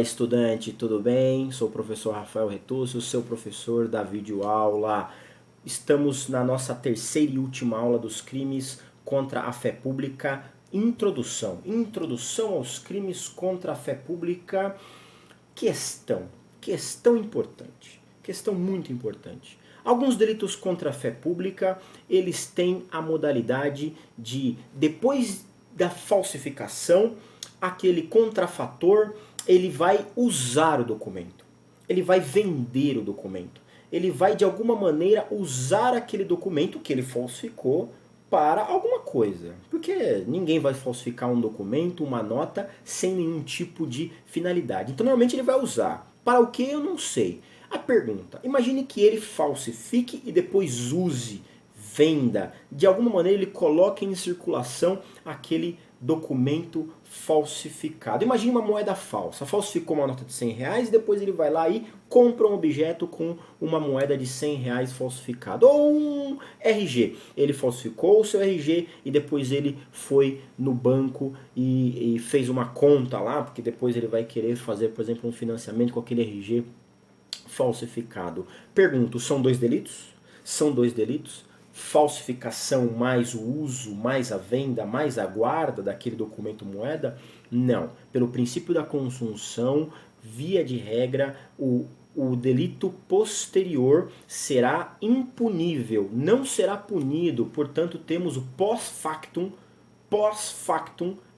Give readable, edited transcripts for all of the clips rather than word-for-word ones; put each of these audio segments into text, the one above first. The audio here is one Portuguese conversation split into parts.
estudante, tudo bem? Sou o professor Rafael Retucci, o seu professor da videoaula. Estamos na nossa terceira e última aula dos crimes contra a fé pública. Introdução aos crimes contra a fé pública. Questão importante, questão muito importante. Alguns delitos contra a fé pública, eles têm a modalidade de, depois da falsificação, aquele contrafator, ele vai usar o documento, ele vai vender o documento, ele vai de alguma maneira usar aquele documento que ele falsificou para alguma coisa. Porque ninguém vai falsificar um documento, uma nota, sem nenhum tipo de finalidade. Então normalmente ele vai usar. Para o que eu não sei. A pergunta, imagine que ele falsifique e depois use, venda, de alguma maneira ele coloque em circulação aquele documento falsificado. Imagine uma moeda falsa, falsificou uma nota de 100 reais e depois ele vai lá e compra um objeto com uma moeda de 100 reais falsificado. Ou um RG, ele falsificou o seu RG e depois ele foi no banco e fez uma conta lá, porque depois ele vai querer fazer, por exemplo, um financiamento com aquele RG falsificado. Pergunto, são dois delitos? São dois delitos? Falsificação mais o uso, mais a venda, mais a guarda daquele documento moeda? Não. Pelo princípio da consunção, via de regra, o delito posterior será impunível, não será punido, portanto temos o pós-factum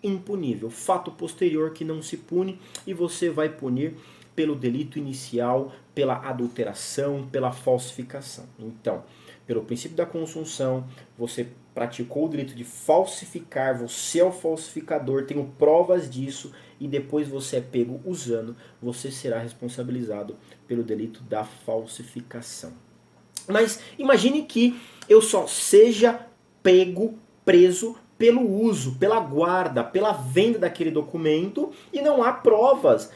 impunível, fato posterior que não se pune e você vai punir pelo delito inicial, pela adulteração, pela falsificação. Então, pelo princípio da consunção, você praticou o delito de falsificar, você é o falsificador, tenho provas disso, e depois você é pego usando, você será responsabilizado pelo delito da falsificação. Mas imagine que eu só seja preso pelo uso, pela guarda, pela venda daquele documento, e não há provas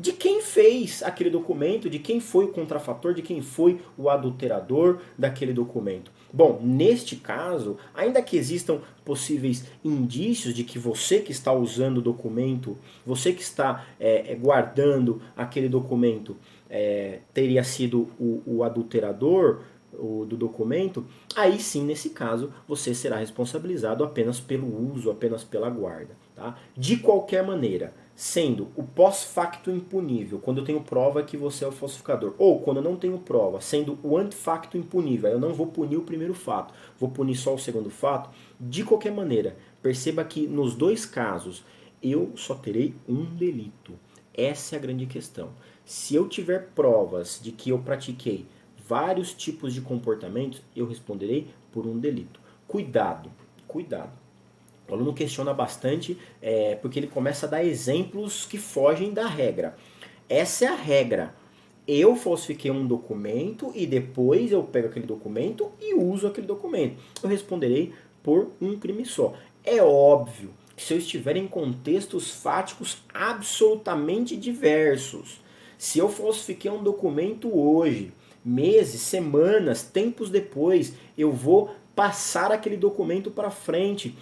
de quem fez aquele documento, de quem foi o contrafator, de quem foi o adulterador daquele documento. Bom, neste caso, ainda que existam possíveis indícios de que você que está usando o documento, você que está guardando aquele documento, teria sido o adulterador do documento, aí sim, nesse caso, você será responsabilizado apenas pelo uso, apenas pela guarda. Tá? De qualquer maneira, sendo o pós-facto impunível, quando eu tenho prova que você é o falsificador, ou quando eu não tenho prova, sendo o ante-facto impunível, eu não vou punir o primeiro fato, vou punir só o segundo fato, de qualquer maneira, perceba que nos dois casos, eu só terei um delito. Essa é a grande questão. Se eu tiver provas de que eu pratiquei vários tipos de comportamentos, eu responderei por um delito. Cuidado. O aluno questiona bastante porque ele começa a dar exemplos que fogem da regra. Essa é a regra. Eu falsifiquei um documento e depois eu pego aquele documento e uso aquele documento. Eu responderei por um crime só. É óbvio que se eu estiver em contextos fáticos absolutamente diversos, se eu falsifiquei um documento hoje, meses, semanas, tempos depois, eu vou passar aquele documento para frente.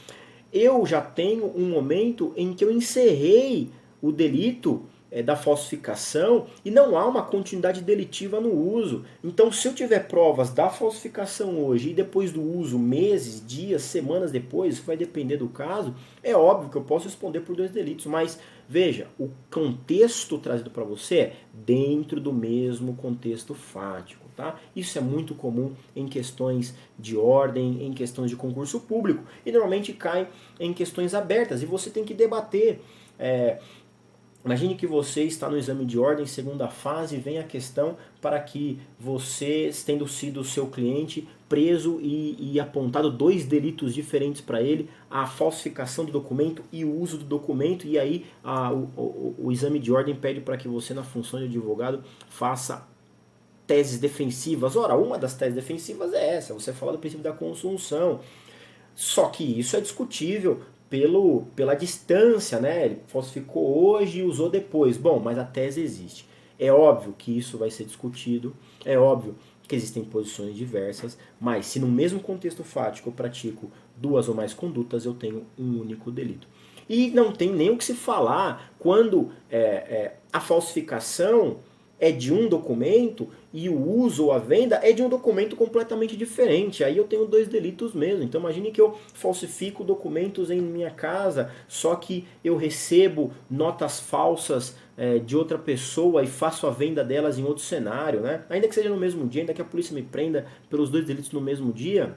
Eu já tenho um momento em que eu encerrei o delito da falsificação e não há uma continuidade delitiva no uso. Então, se eu tiver provas da falsificação hoje e depois do uso, meses, dias, semanas depois, isso vai depender do caso, é óbvio que eu posso responder por dois delitos, mas veja, o contexto trazido para você é dentro do mesmo contexto fático. Tá? Isso é muito comum em questões de ordem, em questões de concurso público e normalmente cai em questões abertas e você tem que debater. Imagine que você está no exame de ordem, segunda fase, vem a questão para que você, tendo sido o seu cliente, preso e apontado dois delitos diferentes para ele, a falsificação do documento e o uso do documento, e aí o exame de ordem pede para que você, na função de advogado, faça teses defensivas. Ora, uma das teses defensivas é essa, você fala do princípio da consunção. Só que isso é discutível pela distância, né? Ele falsificou hoje e usou depois. Bom, mas a tese existe. É óbvio que isso vai ser discutido, é óbvio que existem posições diversas, mas se no mesmo contexto fático eu pratico duas ou mais condutas, eu tenho um único delito. E não tem nem o que se falar quando a falsificação é de um documento e o uso ou a venda é de um documento completamente diferente. Aí eu tenho dois delitos mesmo. Então imagine que eu falsifico documentos em minha casa, só que eu recebo notas falsas de outra pessoa e faço a venda delas em outro cenário, né? Ainda que seja no mesmo dia, ainda que a polícia me prenda pelos dois delitos no mesmo dia,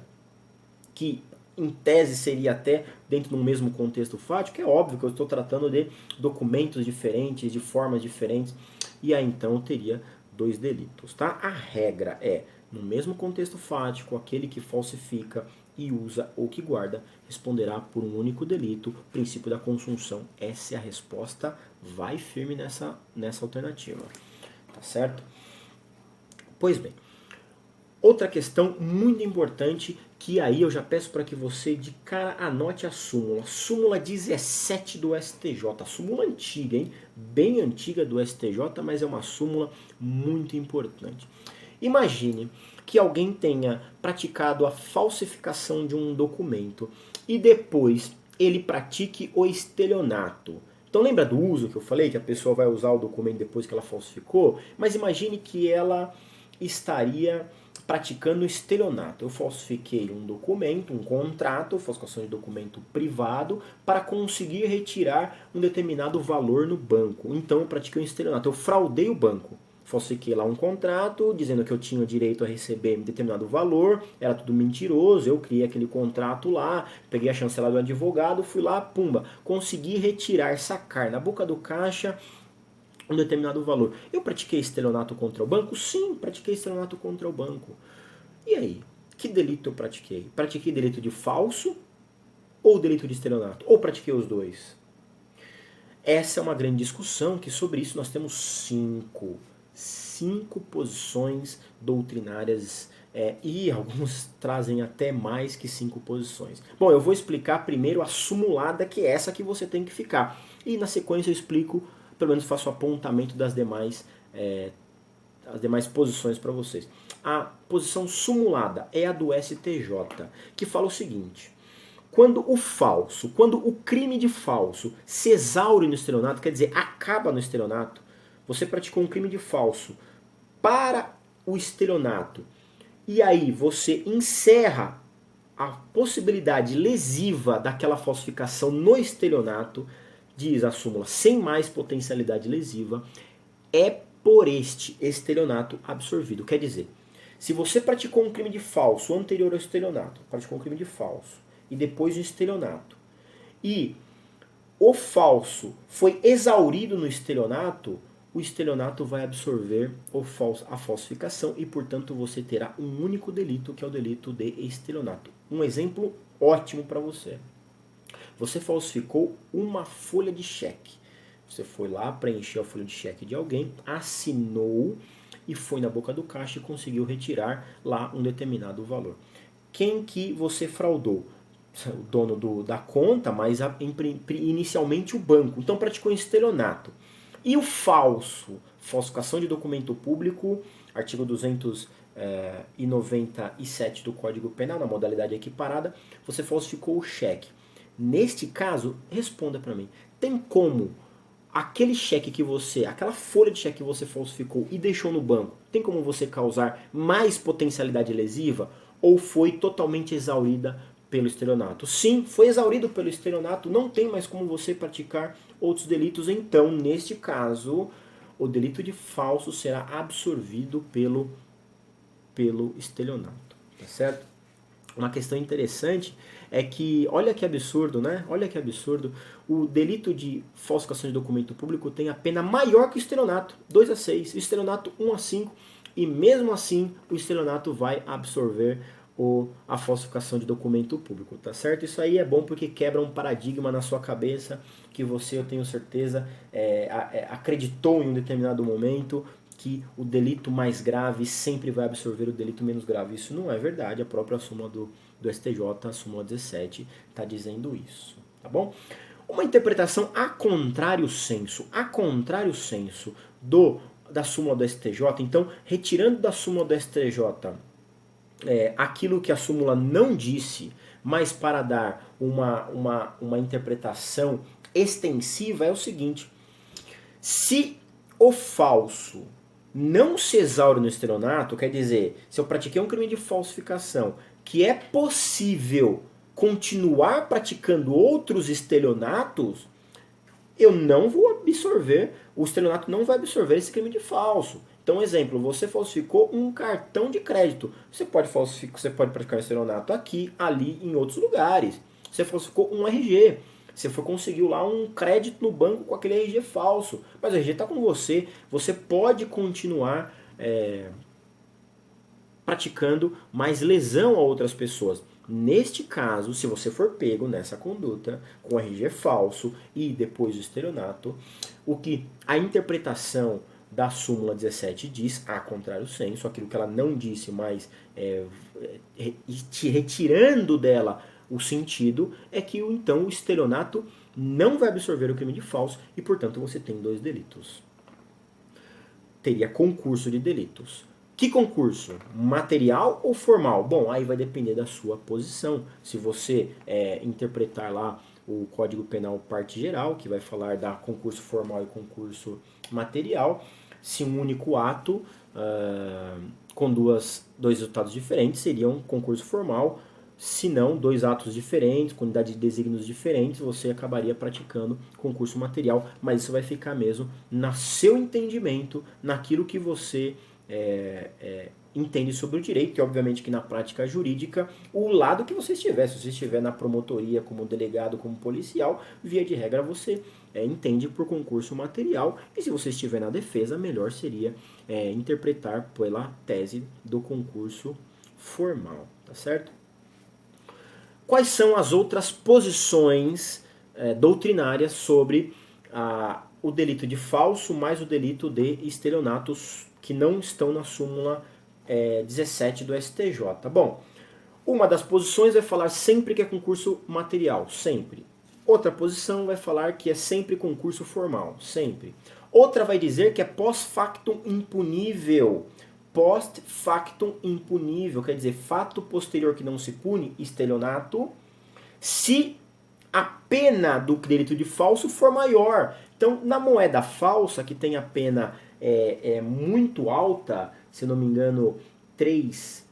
que em tese seria até dentro do mesmo contexto fático, é óbvio que eu estou tratando de documentos diferentes, de formas diferentes, e aí então eu teria dois delitos, tá? A regra é, no mesmo contexto fático, aquele que falsifica e usa ou que guarda responderá por um único delito, princípio da consunção. Essa é a resposta, vai firme nessa alternativa, tá certo? Pois bem, outra questão muito importante, que aí eu já peço para que você de cara anote a súmula 17 do STJ, a súmula antiga, hein? Bem antiga do STJ, mas é uma súmula muito importante. Imagine que alguém tenha praticado a falsificação de um documento e depois ele pratique o estelionato. Então lembra do uso que eu falei, que a pessoa vai usar o documento depois que ela falsificou? Mas imagine que ela estaria praticando estelionato. Eu falsifiquei um documento, um contrato, falsificação de documento privado, para conseguir retirar um determinado valor no banco. Então eu pratiquei um estelionato, eu fraudei o banco. Falsifiquei lá um contrato, dizendo que eu tinha direito a receber determinado valor, era tudo mentiroso, eu criei aquele contrato lá, peguei a chancela do advogado, fui lá, pumba, consegui retirar, sacar na boca do caixa um determinado valor. Eu pratiquei estelionato contra o banco? Sim, pratiquei estelionato contra o banco. E aí? Que delito eu pratiquei? Pratiquei delito de falso ou delito de estelionato? Ou pratiquei os dois? Essa é uma grande discussão, que sobre isso nós temos cinco posições doutrinárias e alguns trazem até mais que 5 posições. Bom, eu vou explicar primeiro a sumulada, que é essa que você tem que ficar. E na sequência eu explico, pelo menos faço o apontamento das demais, as demais posições para vocês. A posição sumulada é a do STJ, que fala o seguinte: quando o crime de falso se exaure no estelionato, quer dizer, acaba no estelionato, você praticou um crime de falso para o estelionato, e aí você encerra a possibilidade lesiva daquela falsificação no estelionato, diz a súmula, sem mais potencialidade lesiva, é por este estelionato absorvido. Quer dizer, se você praticou um crime de falso anterior ao estelionato, praticou um crime de falso e depois o estelionato, e o falso foi exaurido no estelionato, o estelionato vai absorver a falsificação e, portanto, você terá um único delito, que é o delito de estelionato. Um exemplo ótimo para você. Você falsificou uma folha de cheque. Você foi lá, preencheu a folha de cheque de alguém, assinou e foi na boca do caixa e conseguiu retirar lá um determinado valor. Quem que você fraudou? O dono da conta, mas inicialmente o banco. Então praticou estelionato. E o falso? Falsificação de documento público, artigo 297 do Código Penal, na modalidade equiparada, você falsificou o cheque. Neste caso, responda para mim, tem como aquele cheque que aquela folha de cheque que você falsificou e deixou no banco, tem como você causar mais potencialidade lesiva ou foi totalmente exaurida pelo estelionato? Sim, foi exaurido pelo estelionato, não tem mais como você praticar outros delitos, então, neste caso, o delito de falso será absorvido pelo estelionato, tá certo? Uma questão interessante é que, olha que absurdo, né? Olha que absurdo, o delito de falsificação de documento público tem a pena maior que o estelionato, 2 a 6, o estelionato 1 a 5, e mesmo assim o estelionato vai absorver a falsificação de documento público, tá certo? Isso aí é bom porque quebra um paradigma na sua cabeça que você, eu tenho certeza, acreditou em um determinado momento que o delito mais grave sempre vai absorver o delito menos grave. Isso não é verdade, a própria súmula do STJ, a súmula 17, está dizendo isso, tá bom? Uma interpretação a contrário senso da súmula do STJ, então, retirando da súmula do STJ aquilo que a súmula não disse, mas para dar uma interpretação extensiva é o seguinte: se o falso não se exaure no estelionato, quer dizer, se eu pratiquei um crime de falsificação, que é possível continuar praticando outros estelionatos, eu não vou absorver, o estelionato não vai absorver esse crime de falso. Então, exemplo, você falsificou um cartão de crédito. Você pode praticar um estelionato aqui, ali, em outros lugares. Você falsificou um RG. Você conseguiu lá um crédito no banco com aquele RG falso. Mas o RG está com você. Você pode continuar praticando mais lesão a outras pessoas. Neste caso, se você for pego nessa conduta, com RG falso e depois o estelionato, o que a interpretação da súmula 17 diz, a contrário senso, aquilo que ela não disse, mas retirando dela o sentido, é que então o estelionato não vai absorver o crime de falso e, portanto, você tem dois delitos. Teria concurso de delitos. Que concurso? Material ou formal? Bom, aí vai depender da sua posição. Se você interpretar lá o Código Penal parte geral, que vai falar da concurso formal e concurso material, se um único ato com dois resultados diferentes seria um concurso formal, se não, dois atos diferentes, com unidade de desígnios diferentes, você acabaria praticando concurso material, mas isso vai ficar mesmo no seu entendimento, naquilo que você entende sobre o direito, que obviamente que na prática jurídica, o lado que você estiver, se você estiver na promotoria como delegado, como policial, via de regra você entende por concurso material, e se você estiver na defesa, melhor seria interpretar pela tese do concurso formal, tá certo? Quais são as outras posições doutrinárias sobre o delito de falso mais o delito de estelionatos que não estão na súmula 17 do STJ? Bom, uma das posições vai falar sempre que é concurso material, sempre. Outra posição vai falar que é sempre concurso formal, sempre. Outra vai dizer que é post-factum impunível. Post-factum impunível, quer dizer, fato posterior que não se pune, estelionato, se a pena do delito de falso for maior. Então, na moeda falsa, que tem a pena muito alta, se eu não me engano, 3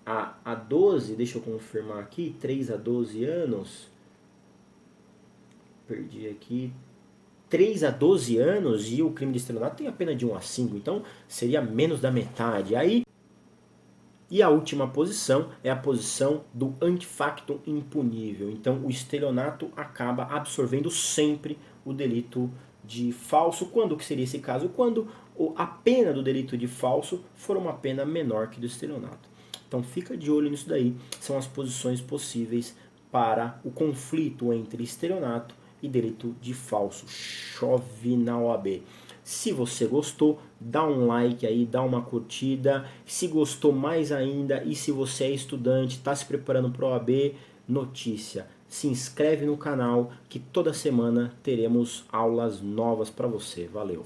a 12, deixa eu confirmar aqui, 3 a 12 anos, perdi aqui, 3 a 12 anos, e o crime de estelionato tem a pena de 1 a 5, então seria menos da metade. E a última posição é a posição do antefactum impunível. Então o estelionato acaba absorvendo sempre o delito de falso. Quando que seria esse caso? Quando a pena do delito de falso for uma pena menor que do estelionato. Então fica de olho nisso daí. São as posições possíveis para o conflito entre estelionato e delito de falso. Chove na OAB. Se você gostou, dá um like aí, dá uma curtida. Se gostou mais ainda, e se você é estudante, está se preparando para a OAB, notícia. Se inscreve no canal que toda semana teremos aulas novas para você. Valeu!